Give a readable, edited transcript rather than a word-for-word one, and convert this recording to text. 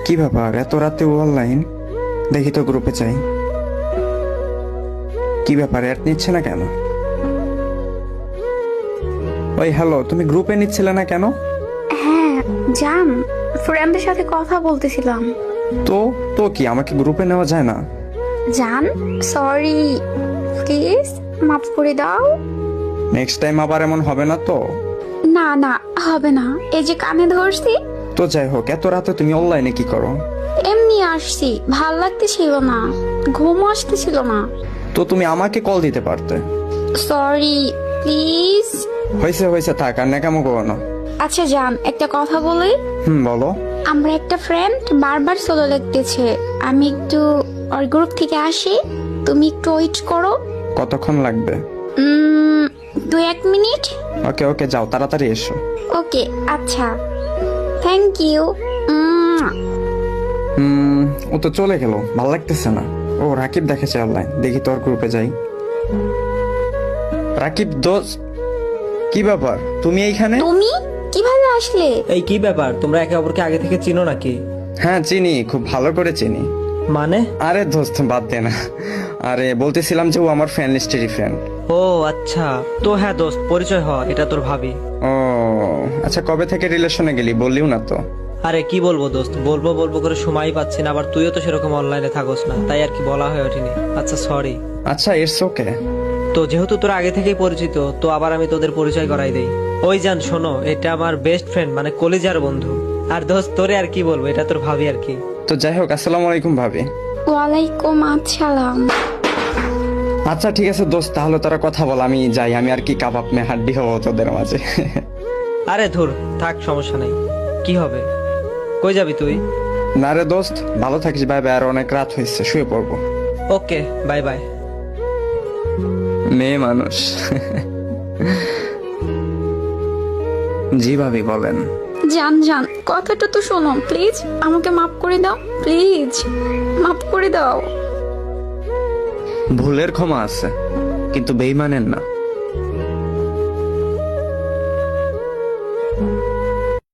কি ব্যাপার এত রাতে অনলাইন? দেখি তো গ্রুপে চাই। কি ব্যাপার অ্যাড নিচ্ছে না কেন? ওই হ্যালো, তুমি গ্রুপে নিচ্ছিলে না কেন? হ্যাঁ জান, ফ্রেন্ডের সাথে কথা বলতেছিলাম। তো তো কি আমাকে গ্রুপে নেওয়া যায় না? জান সরি, প্লিজ মাফ করে দাও। নেক্সট টাইম আবার এমন হবে না তো? না না, হবে না, এই যে কানে ধরছি। তো যাই হোক, এত রাতে তুমি অনলাইনে কি করো? এমনি আসছি, ভাল লাগতেছিল না, ঘুম আসতেছিল না। তো তুমি আমাকে কল দিতে পারতে। Sorry please. হয়েছে হয়েছে, থাক আর ন্যাকামো করো না। আচ্ছা জান, একটা কথা বলি। বলো। আমরা একটা ফ্রেন্ড বারবার সোলো লিখতেছে, আমি একটু ওর গ্রুপ থেকে আসি, তুমি একটু ওয়েট করো। কতক্ষণ লাগবে? 2-1 মিনিট। ওকে ওকে, যাও তাড়াতাড়ি এসো। ওকে আচ্ছা, থ্যাংক ইউ। ও তো চলে গেল, ভাল লাগতেছে না। ও রাকিব দেখেছে অনলাইন, দেখি তোর গ্রুপে যাই। রাকিব দোস্ত, কি ব্যাপার তুমি এইখানে? তুমি কিভাবে আসলে? এই কি ব্যাপার, তোমরা একে অপরকে আগে থেকে চিনো নাকি? হ্যাঁ চিনি, খুব ভালো করে চিনি। মানে? আরে দোস্ত বাদ দে না। আরে বলতেছিলাম যে ও আমার ফ্রেন্ড লিস্টেরই ফ্রেন্ড। ও আচ্ছা, তো হ্যাঁ দোস্ত, পরিচয় হ, এটা তোর ভাবি। ও আচ্ছা, কবে থেকে রিলেশনে গেলি বললিও না তো? আরে কি বলবো দোস্ত, বলবো বলবো করে সময়ই পাচ্ছি না, আবার তুইও তো সেরকম অনলাইনে থাকোস না, তাই আর কি বলা হয়ে ওঠেনি। আচ্ছা সরি। আচ্ছা ইটস ওকে। তো যেহেতু তোরা আগে থেকেই পরিচিত, তো আবার আমি তোদের পরিচয় করাই দেই। ওই জান শোনো, এটা আমার বেস্ট ফ্রেন্ড, মানে কলিজার বন্ধু। আর দোস্ত তোরে আর কি বলবো, এটা তোর ভাবি আর কি। তো যাই হোক, আসসালামু আলাইকুম ভাবি। ওয়ালাইকুম আসসালাম। আচ্ছা ঠিক আছে দোস্ত, তাহলে তারা কথা বল, আমি যাই। আমি আর কি কাবাব মে হাড্ডি হবো তোদের মাঝে। আরে ধুর, থাক সমস্যা নেই, কি হবে। কই যাবি তুই? না রে দোস্ত, ভালো থাকিস, বাই বাই। আর অনেক রাত হয়েছে, শুয়ে পড়বো। Okay bye bye. মেয়ে মানুষ। জি ভাবি বলেন। জান জান, কথাটা তো শোনো প্লিজ, আমাকে মাফ করে দাও, প্লিজ মাফ করে দাও। ভুলের ক্ষমা আছে, কিন্তু বেইমানের না।